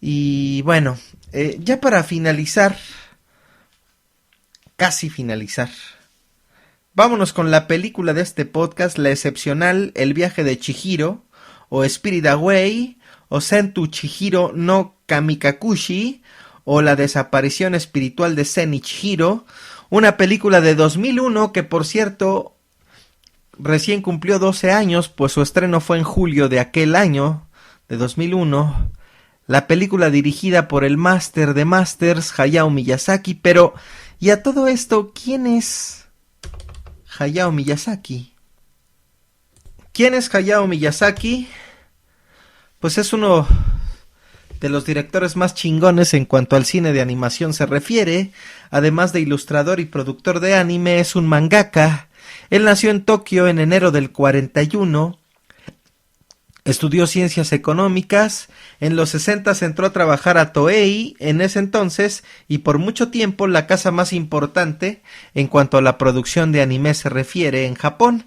Y bueno, ya para finalizar, casi finalizar, vámonos con la película de este podcast, la excepcional El viaje de Chihiro, o Spirit Away, o Sentu Chihiro no Kamikakushi, o La desaparición espiritual de Zen Chihiro, una película de 2001 que, por cierto, recién cumplió 12 años, pues su estreno fue en julio de aquel año, de 2001. La película dirigida por el máster de Masters, Hayao Miyazaki. Pero, y a todo esto, ¿quién es Hayao Miyazaki? ¿Quién es Hayao Miyazaki? Pues es uno de los directores más chingones en cuanto al cine de animación se refiere. Además de ilustrador y productor de anime, es un mangaka. Él nació en Tokio en enero del 41. Estudió ciencias económicas, en los 60 entró a trabajar a Toei en ese entonces y por mucho tiempo la casa más importante en cuanto a la producción de anime se refiere en Japón.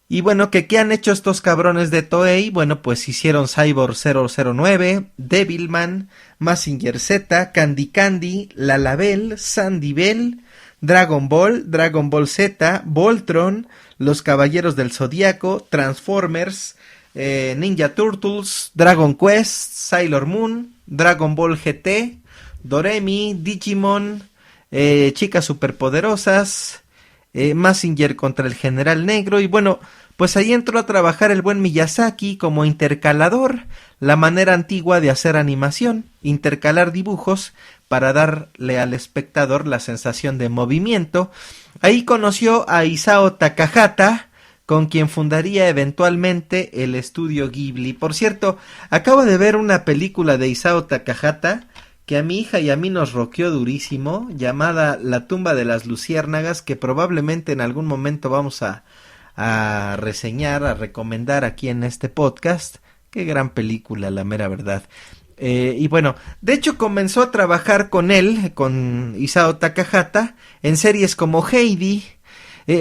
Y bueno, ¿qué han hecho estos cabrones de Toei? Bueno, pues hicieron Cyborg 009, Devilman, Mazinger Z, Candy Candy, Lalabel, Sandy Bell, Dragon Ball Z, Voltron, Los Caballeros del Zodiaco, Transformers, Ninja Turtles, Dragon Quest, Sailor Moon, Dragon Ball GT, Doremi, Digimon, Chicas Superpoderosas, Mazinger contra el General Negro. Y bueno, pues ahí entró a trabajar el buen Miyazaki como intercalador, la manera antigua de hacer animación, intercalar dibujos para darle al espectador la sensación de movimiento. Ahí conoció a Isao Takahata, con quien fundaría eventualmente el estudio Ghibli. Por cierto, acabo de ver una película de Isao Takahata que a mi hija y a mí nos roqueó durísimo, llamada La tumba de las luciérnagas, que probablemente en algún momento vamos a reseñar, a recomendar aquí en este podcast. Qué gran película, la mera verdad. Y bueno, de hecho comenzó a trabajar con él, con Isao Takahata, en series como Heidi,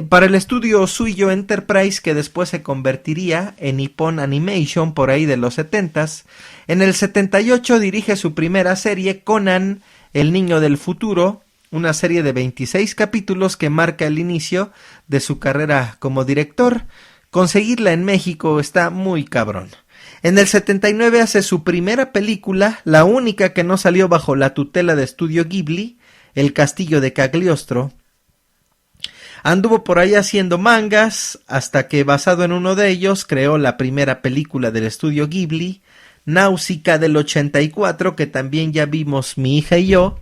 para el estudio Suyo Enterprise, que después se convertiría en Nippon Animation por ahí de los 70s. En el 78 dirige su primera serie, Conan, el niño del futuro, una serie de 26 capítulos que marca el inicio de su carrera como director. Conseguirla en México está muy cabrón. En el 79 hace su primera película, la única que no salió bajo la tutela de Estudio Ghibli, El castillo de Cagliostro. Anduvo por ahí haciendo mangas, hasta que basado en uno de ellos creó la primera película del estudio Ghibli, Náusica del 84, que también ya vimos mi hija y yo,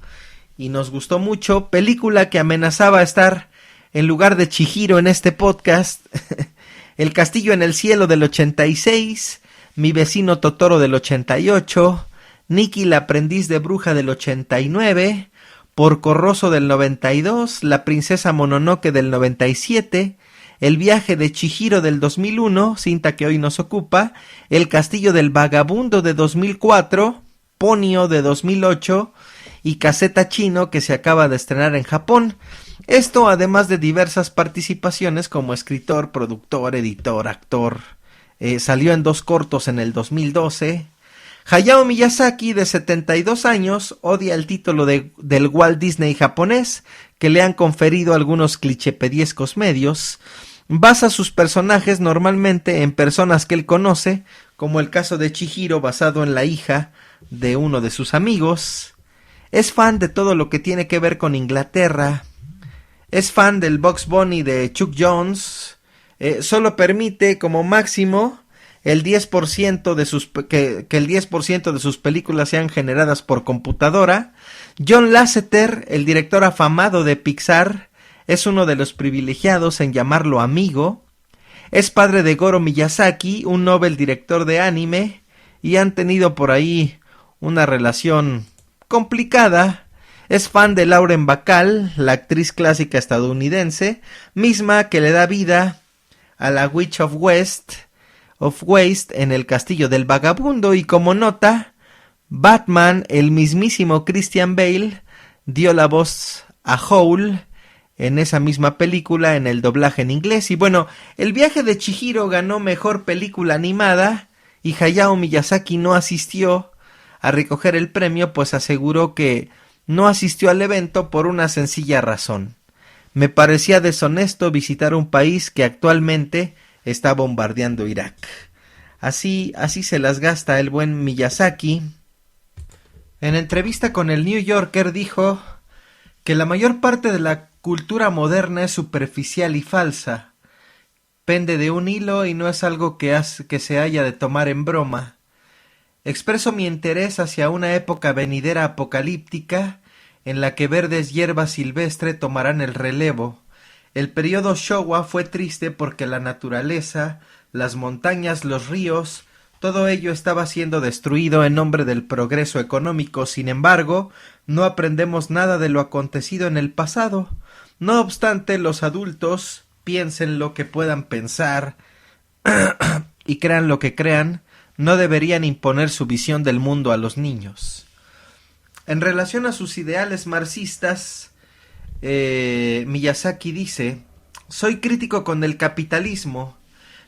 y nos gustó mucho, película que amenazaba estar en lugar de Chihiro en este podcast, El castillo en el cielo del 86, Mi vecino Totoro del 88, Nikki la aprendiz de bruja del 89, Porco Rosso del 92, La princesa Mononoke del 97, El viaje de Chihiro del 2001, cinta que hoy nos ocupa, El castillo del vagabundo de 2004, Ponyo de 2008 y Caseta Chino, que se acaba de estrenar en Japón. Esto además de diversas participaciones como escritor, productor, editor, actor. Salió en 2 cortos en el 2012. Hayao Miyazaki, de 72 años, odia el título del Walt Disney japonés que le han conferido algunos clichepediescos medios. Basa sus personajes normalmente en personas que él conoce, como el caso de Chihiro basado en la hija de uno de sus amigos. Es fan de todo lo que tiene que ver con Inglaterra. Es fan del Bugs Bunny de Chuck Jones. Solo permite como máximo el 10% de sus que el 10% de sus películas sean generadas por computadora. John Lasseter, el director afamado de Pixar, es uno de los privilegiados en llamarlo amigo. Es padre de Goro Miyazaki, un Nobel director de anime, y han tenido por ahí una relación complicada. Es fan de Lauren Bacall, la actriz clásica estadounidense, misma que le da vida a la Witch of Waste en El castillo del vagabundo. Y como nota, Batman, el mismísimo Christian Bale, dio la voz a Howl en esa misma película en el doblaje en inglés. Y bueno, El viaje de Chihiro ganó mejor película animada y Hayao Miyazaki no asistió a recoger el premio, pues aseguró que no asistió al evento por una sencilla razón: me parecía deshonesto visitar un país que actualmente está bombardeando Irak. Así se las gasta el buen Miyazaki. En entrevista con el New Yorker dijo que la mayor parte de la cultura moderna es superficial y falsa, pende de un hilo y no es algo que se haya de tomar en broma. Expreso mi interés hacia una época venidera apocalíptica en la que verdes hierbas silvestres tomarán el relevo. El periodo Showa fue triste porque la naturaleza, las montañas, los ríos, todo ello estaba siendo destruido en nombre del progreso económico. Sin embargo, no aprendemos nada de lo acontecido en el pasado. No obstante, los adultos, piensen lo que puedan pensar y crean lo que crean, no deberían imponer su visión del mundo a los niños. En relación a sus ideales marxistas, Miyazaki dice: soy crítico con el capitalismo,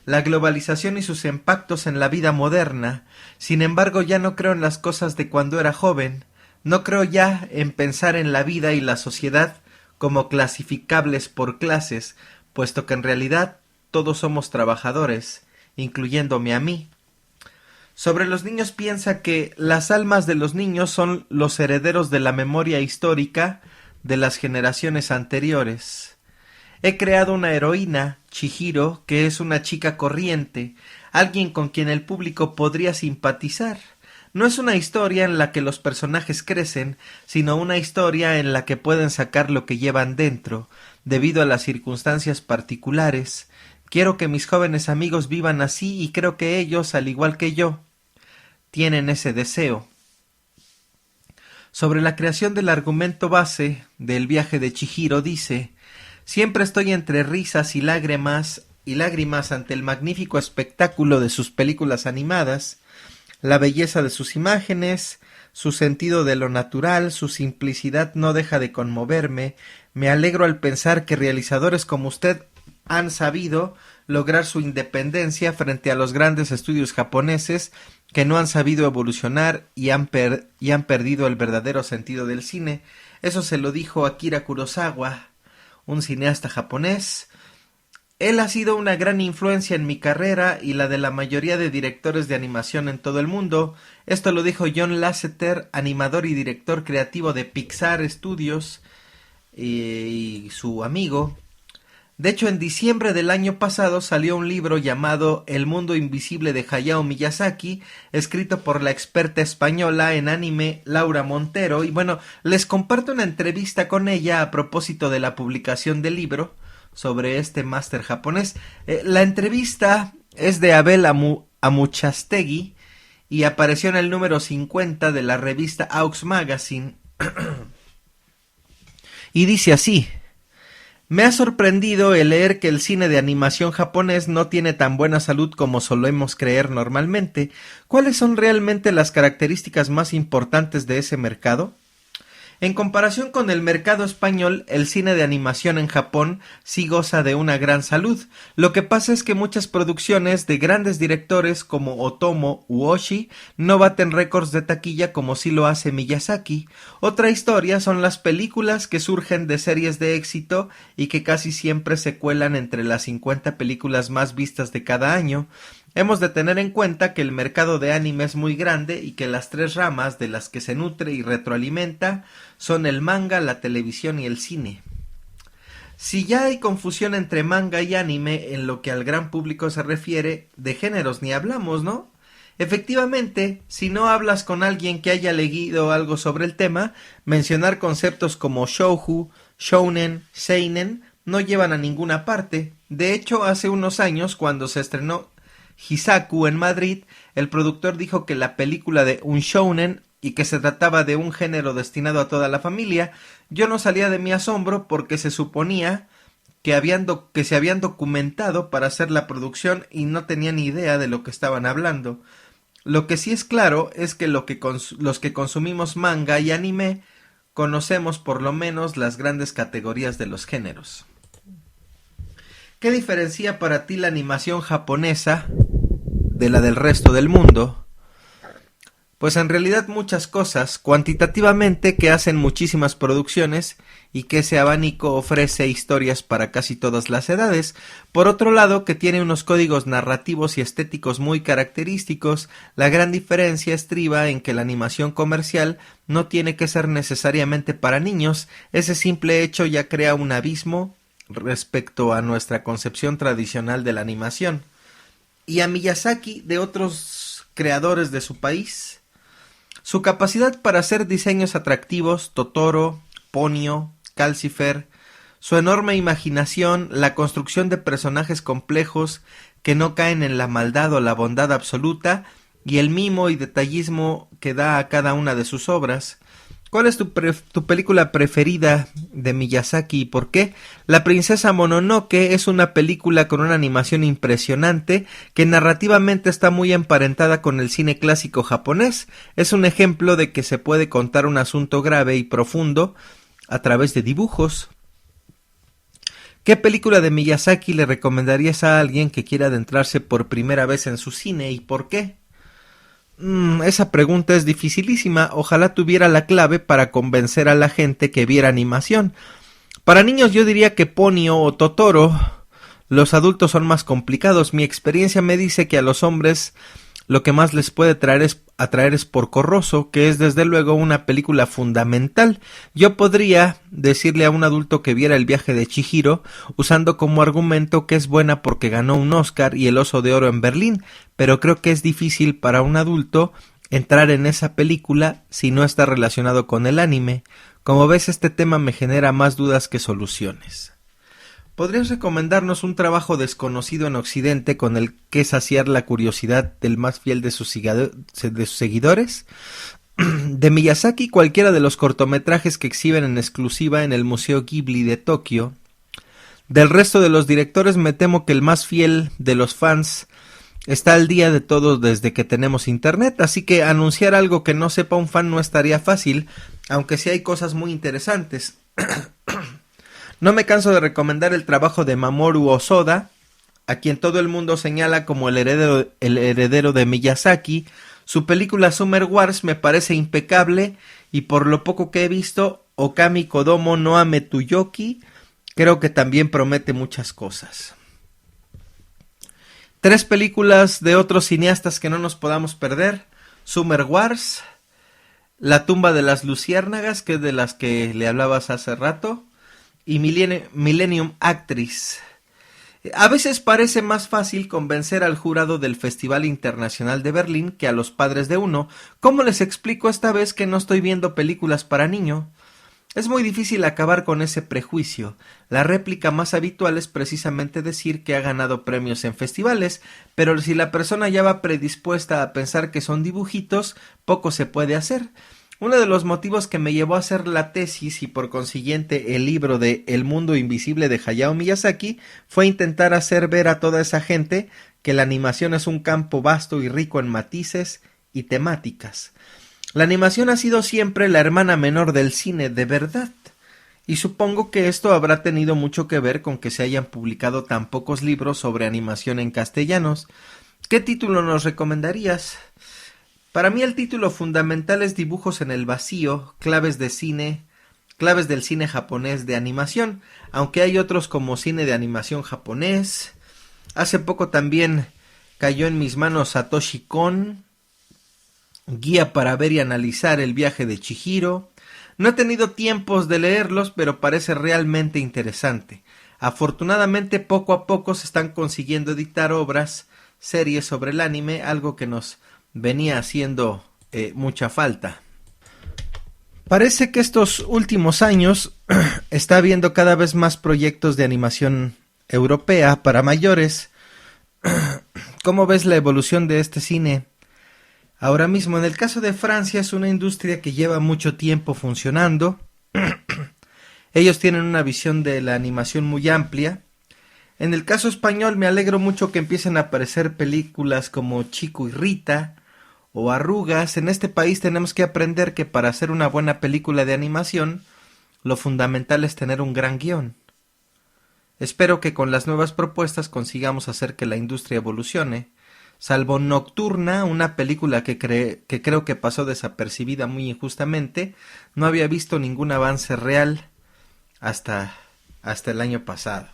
la globalización y sus impactos en la vida moderna. Sin embargo, ya no creo en las cosas de cuando era joven. No creo ya en pensar en la vida y la sociedad como clasificables por clases, puesto que en realidad todos somos trabajadores, incluyéndome a mí. Sobre los niños piensa que las almas de los niños son los herederos de la memoria histórica de las generaciones anteriores. He creado una heroína, Chihiro, que es una chica corriente, alguien con quien el público podría simpatizar. No es una historia en la que los personajes crecen, sino una historia en la que pueden sacar lo que llevan dentro, debido a las circunstancias particulares. Quiero que mis jóvenes amigos vivan así y creo que ellos, al igual que yo, tienen ese deseo. Sobre la creación del argumento base del viaje de Chihiro dice: siempre estoy entre risas y lágrimas ante el magnífico espectáculo de sus películas animadas, la belleza de sus imágenes, su sentido de lo natural, su simplicidad no deja de conmoverme. Me alegro al pensar que realizadores como usted han sabido lograr su independencia frente a los grandes estudios japoneses que no han sabido evolucionar y han perdido el verdadero sentido del cine. Eso se lo dijo Akira Kurosawa, un cineasta japonés. Él ha sido una gran influencia en mi carrera y la de la mayoría de directores de animación en todo el mundo. Esto lo dijo John Lasseter, animador y director creativo de Pixar Studios, y su amigo. De hecho, en diciembre del año pasado salió un libro llamado El mundo invisible de Hayao Miyazaki, escrito por la experta española en anime Laura Montero, y bueno, les comparto una entrevista con ella a propósito de la publicación del libro sobre este máster japonés. La entrevista es de Abel Amuchastegui y apareció en el número 50 de la revista Aux Magazine. Y dice así: me ha sorprendido el leer que el cine de animación japonés no tiene tan buena salud como solemos creer normalmente. ¿Cuáles son realmente las características más importantes de ese mercado? En comparación con el mercado español, el cine de animación en Japón sí goza de una gran salud. Lo que pasa es que muchas producciones de grandes directores como Otomo u Oshii no baten récords de taquilla como sí lo hace Miyazaki. Otra historia son las películas que surgen de series de éxito y que casi siempre se cuelan entre las 50 películas más vistas de cada año. Hemos de tener en cuenta que el mercado de anime es muy grande y que las tres ramas de las que se nutre y retroalimenta son el manga, la televisión y el cine. Si ya hay confusión entre manga y anime en lo que al gran público se refiere, de géneros ni hablamos, ¿no? Efectivamente, si no hablas con alguien que haya leído algo sobre el tema, mencionar conceptos como shouju, shounen, seinen no llevan a ninguna parte. De hecho, hace unos años, cuando se estrenó Hisaku en Madrid, el productor dijo que la película de un shounen y que se trataba de un género destinado a toda la familia. Yo no salía de mi asombro porque se suponía que se habían documentado para hacer la producción y no tenía ni idea de lo que estaban hablando. Lo que sí es claro es que los que consumimos manga y anime conocemos por lo menos las grandes categorías de los géneros. ¿Qué diferencia para ti la animación japonesa de la del resto del mundo? Pues en realidad muchas cosas, cuantitativamente que hacen muchísimas producciones y que ese abanico ofrece historias para casi todas las edades. Por otro lado, que tiene unos códigos narrativos y estéticos muy característicos. La gran diferencia estriba en que la animación comercial no tiene que ser necesariamente para niños. Ese simple hecho ya crea un abismo respecto a nuestra concepción tradicional de la animación. Y a Miyazaki de otros creadores de su país. Su capacidad para hacer diseños atractivos, Totoro, Ponyo, Calcifer, su enorme imaginación, la construcción de personajes complejos que no caen en la maldad o la bondad absoluta, y el mimo y detallismo que da a cada una de sus obras. ¿Cuál es tu película preferida de Miyazaki y por qué? La princesa Mononoke es una película con una animación impresionante que narrativamente está muy emparentada con el cine clásico japonés. Es un ejemplo de que se puede contar un asunto grave y profundo a través de dibujos. ¿Qué película de Miyazaki le recomendarías a alguien que quiera adentrarse por primera vez en su cine y por qué? Esa pregunta es dificilísima. Ojalá tuviera la clave para convencer a la gente que viera animación. Para niños yo diría que Ponyo o Totoro. Los adultos son más complicados. Mi experiencia me dice que a los hombres lo que más les puede atraer es Porco Rosso, que es desde luego una película fundamental. Yo podría decirle a un adulto que viera El viaje de Chihiro, usando como argumento que es buena porque ganó un Oscar y el Oso de Oro en Berlín, pero creo que es difícil para un adulto entrar en esa película si no está relacionado con el anime. Como ves, este tema me genera más dudas que soluciones. ¿Podrías recomendarnos un trabajo desconocido en Occidente con el que saciar la curiosidad del más fiel de sus seguidores? De Miyazaki, cualquiera de los cortometrajes que exhiben en exclusiva en el Museo Ghibli de Tokio. Del resto de los directores me temo que el más fiel de los fans está al día de todos desde que tenemos internet, así que anunciar algo que no sepa un fan no estaría fácil, aunque sí hay cosas muy interesantes. No me canso de recomendar el trabajo de Mamoru Hosoda, a quien todo el mundo señala como el heredero de Miyazaki. Su película Summer Wars me parece impecable y por lo poco que he visto, Okami Kodomo no Ame Tuyoki creo que también promete muchas cosas. 3 películas de otros cineastas que no nos podamos perder: Summer Wars, La tumba de las luciérnagas, que es de las que le hablabas hace rato, y Millennium Actress. A veces parece más fácil convencer al jurado del Festival Internacional de Berlín que a los padres de uno. ¿Cómo les explico esta vez que no estoy viendo películas para niño? Es muy difícil acabar con ese prejuicio. La réplica más habitual es precisamente decir que ha ganado premios en festivales, pero si la persona ya va predispuesta a pensar que son dibujitos, poco se puede hacer. Uno de los motivos que me llevó a hacer la tesis y por consiguiente el libro de El mundo invisible de Hayao Miyazaki fue intentar hacer ver a toda esa gente que la animación es un campo vasto y rico en matices y temáticas. La animación ha sido siempre la hermana menor del cine de verdad, y supongo que esto habrá tenido mucho que ver con que se hayan publicado tan pocos libros sobre animación en castellanos. ¿Qué título nos recomendarías? Para mí el título fundamental es Dibujos en el vacío, claves del cine japonés de animación, aunque hay otros como Cine de animación japonés. Hace poco también cayó en mis manos Satoshi Kon, Guía para ver y analizar el viaje de Chihiro. No he tenido tiempos de leerlos, pero parece realmente interesante. Afortunadamente poco a poco se están consiguiendo editar series sobre el anime, algo que nos venía haciendo mucha falta. Parece que estos últimos años está habiendo cada vez más proyectos de animación europea para mayores. ¿Cómo ves la evolución de este cine? Ahora mismo, en el caso de Francia, es una industria que lleva mucho tiempo funcionando. Ellos tienen una visión de la animación muy amplia. En el caso español me alegro mucho que empiecen a aparecer películas como Chico y Rita o Arrugas. En este país tenemos que aprender que para hacer una buena película de animación, lo fundamental es tener un gran guión. Espero que con las nuevas propuestas consigamos hacer que la industria evolucione. Salvo Nocturna, una película que creo que pasó desapercibida muy injustamente, no había visto ningún avance real hasta el año pasado.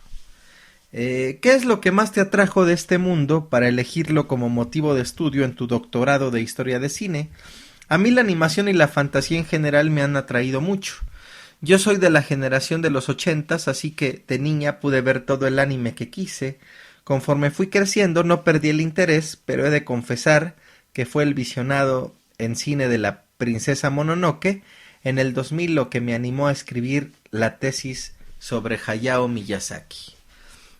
¿Qué es lo que más te atrajo de este mundo para elegirlo como motivo de estudio en tu doctorado de historia de cine? A mí la animación y la fantasía en general me han atraído mucho. Yo soy de la generación de los 80s, así que de niña pude ver todo el anime que quise. Conforme fui creciendo no perdí el interés, pero he de confesar que fue el visionado en cine de la princesa Mononoke en el 2000 lo que me animó a escribir la tesis sobre Hayao Miyazaki.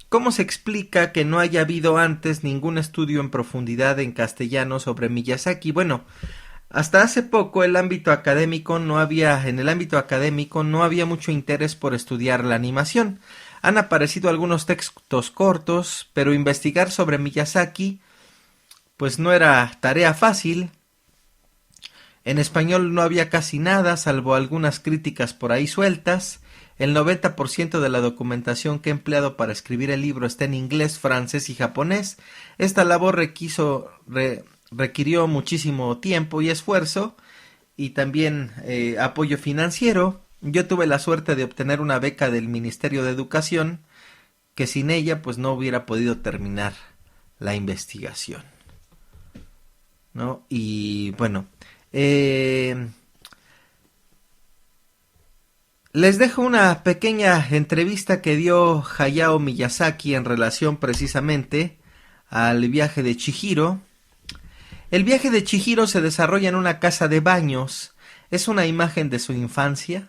¿Cómo se explica que no haya habido antes ningún estudio en profundidad en castellano sobre Miyazaki? Bueno, hasta hace poco en el ámbito académico no había mucho interés por estudiar la animación. Han aparecido algunos textos cortos, pero investigar sobre Miyazaki pues no era tarea fácil. En español no había casi nada, salvo algunas críticas por ahí sueltas. El 90% de la documentación que he empleado para escribir el libro está en inglés, francés y japonés. Esta labor requirió muchísimo tiempo y esfuerzo y también apoyo financiero. Yo tuve la suerte de obtener una beca del Ministerio de Educación, que sin ella pues no hubiera podido terminar la investigación, ¿no? Y bueno, les dejo una pequeña entrevista que dio Hayao Miyazaki en relación precisamente al viaje de Chihiro. El viaje de Chihiro se desarrolla en una casa de baños. Es una imagen de su infancia.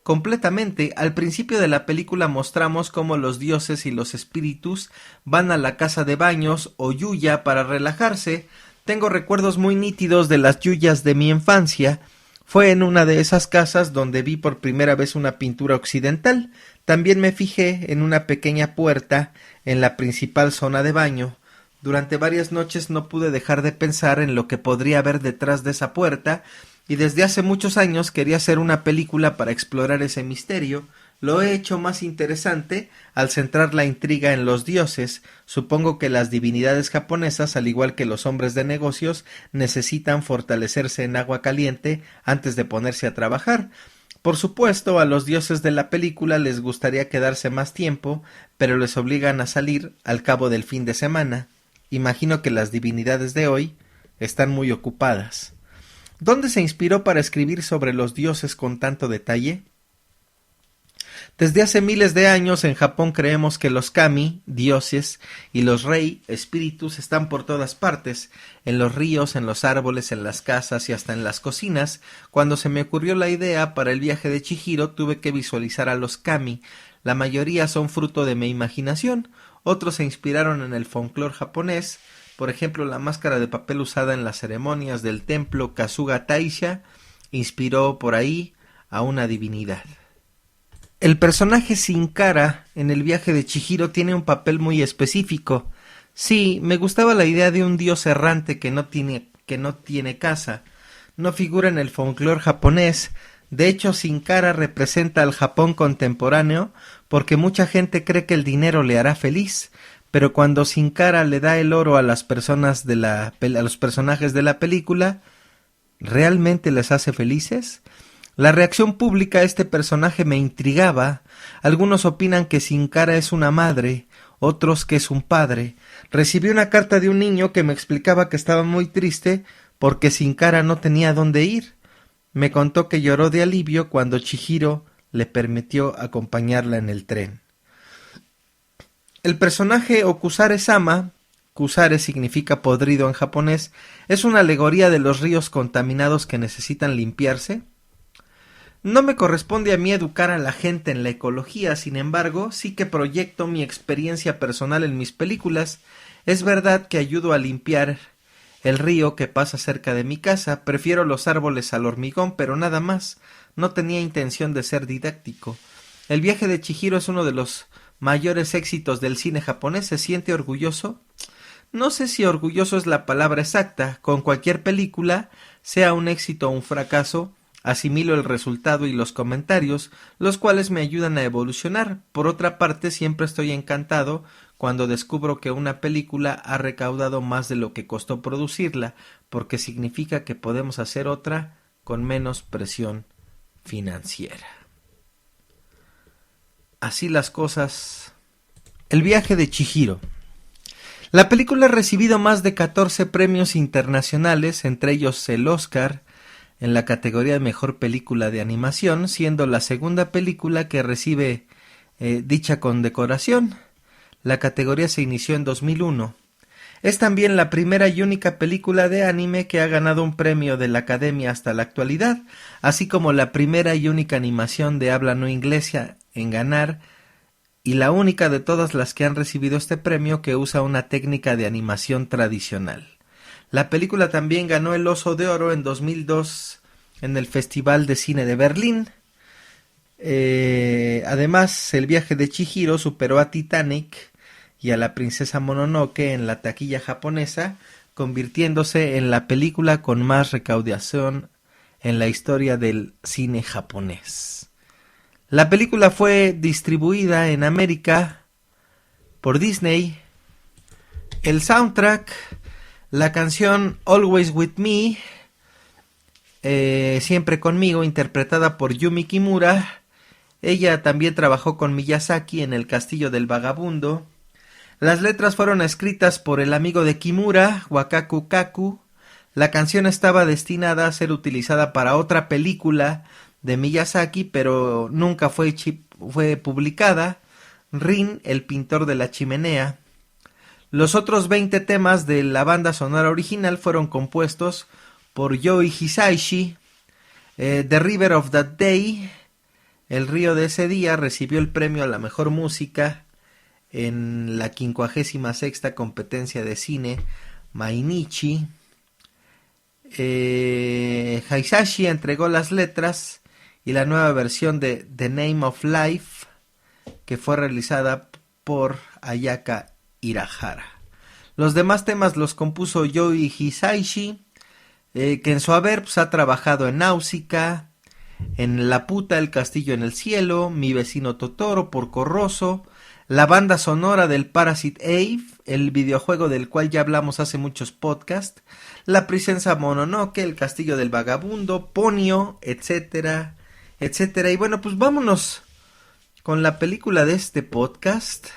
Completamente, al principio de la película mostramos cómo los dioses y los espíritus van a la casa de baños o yuya para relajarse. Tengo recuerdos muy nítidos de las yuyas de mi infancia. Fue en una de esas casas donde vi por primera vez una pintura occidental. También me fijé en una pequeña puerta en la principal zona de baño. Durante varias noches no pude dejar de pensar en lo que podría haber detrás de esa puerta, y desde hace muchos años quería hacer una película para explorar ese misterio. Lo he hecho más interesante al centrar la intriga en los dioses. Supongo que las divinidades japonesas, al igual que los hombres de negocios, necesitan fortalecerse en agua caliente antes de ponerse a trabajar. Por supuesto, a los dioses de la película les gustaría quedarse más tiempo, pero les obligan a salir al cabo del fin de semana. Imagino que las divinidades de hoy están muy ocupadas. ¿Dónde se inspiró para escribir sobre los dioses con tanto detalle? Desde hace miles de años en Japón creemos que los kami, dioses, y los rei, espíritus, están por todas partes, en los ríos, en los árboles, en las casas y hasta en las cocinas. Cuando se me ocurrió la idea para el viaje de Chihiro tuve que visualizar a los kami. La mayoría son fruto de mi imaginación, otros se inspiraron en el folclore japonés. Por ejemplo, la máscara de papel usada en las ceremonias del templo Kasuga Taisha inspiró por ahí a una divinidad. El personaje sin cara en el viaje de Chihiro tiene un papel muy específico. Sí, me gustaba la idea de un dios errante que no tiene casa. No figura en el folclore japonés. De hecho, Sin Cara representa al Japón contemporáneo porque mucha gente cree que el dinero le hará feliz. Pero cuando Sin Cara le da el oro a los personajes de la película, ¿realmente les hace felices? La reacción pública a este personaje me intrigaba. Algunos opinan que Sin Cara es una madre, otros que es un padre. Recibí una carta de un niño que me explicaba que estaba muy triste porque Sin Cara no tenía dónde ir. Me contó que lloró de alivio cuando Chihiro le permitió acompañarla en el tren. El personaje Okusare-sama, Kusare significa podrido en japonés, es una alegoría de los ríos contaminados que necesitan limpiarse. No me corresponde a mí educar a la gente en la ecología, sin embargo, sí que proyecto mi experiencia personal en mis películas. Es verdad que ayudo a limpiar el río que pasa cerca de mi casa, prefiero los árboles al hormigón, pero nada más. No tenía intención de ser didáctico. El viaje de Chihiro es uno de los mayores éxitos del cine japonés. ¿Se siente orgulloso? No sé si orgulloso es la palabra exacta. Con cualquier película, sea un éxito o un fracaso, Asimilo el resultado y los comentarios, los cuales me ayudan a evolucionar. Por otra parte, siempre estoy encantado cuando descubro que una película ha recaudado más de lo que costó producirla, porque significa que podemos hacer otra con menos presión financiera. Así las cosas. El viaje de Chihiro. La película ha recibido más de 14 premios internacionales, entre ellos el Oscar, en la categoría de Mejor Película de Animación, siendo la segunda película que recibe dicha condecoración. La categoría se inició en 2001. Es también la primera y única película de anime que ha ganado un premio de la Academia hasta la actualidad, así como la primera y única animación de habla no inglesa en ganar, y la única de todas las que han recibido este premio que usa una técnica de animación tradicional. La película también ganó el Oso de Oro en 2002 en el Festival de Cine de Berlín. Además, El viaje de Chihiro superó a Titanic y a La princesa Mononoke en la taquilla japonesa, convirtiéndose en la película con más recaudación en la historia del cine japonés. La película fue distribuida en América por Disney. El soundtrack, la canción Always With Me, Siempre Conmigo, interpretada por Yumi Kimura. Ella también trabajó con Miyazaki en El castillo del vagabundo. Las letras fueron escritas por el amigo de Kimura, Wakaku Kaku. La canción estaba destinada a ser utilizada para otra película de Miyazaki, pero nunca fue publicada, Rin, el pintor de la chimenea. Los otros 20 temas de la banda sonora original fueron compuestos por Yoi Hisaishi. The River of That Day, El río de ese día, recibió el premio a la mejor música en la 56ª competencia de cine Mainichi. Hisaishi entregó las letras y la nueva versión de The Name of Life, que fue realizada por Ayaka Hirahara. Los demás temas los compuso Yoi Hisaishi, que en su haber ha trabajado en Náusica, en La puta, El castillo en el cielo, Mi vecino Totoro, Porco Rosso, la banda sonora del Parasite Eve, el videojuego del cual ya hablamos hace muchos podcasts, La princesa Mononoke, El castillo del vagabundo, Ponyo, etcétera, etcétera. Y bueno, pues vámonos con la película de este podcast.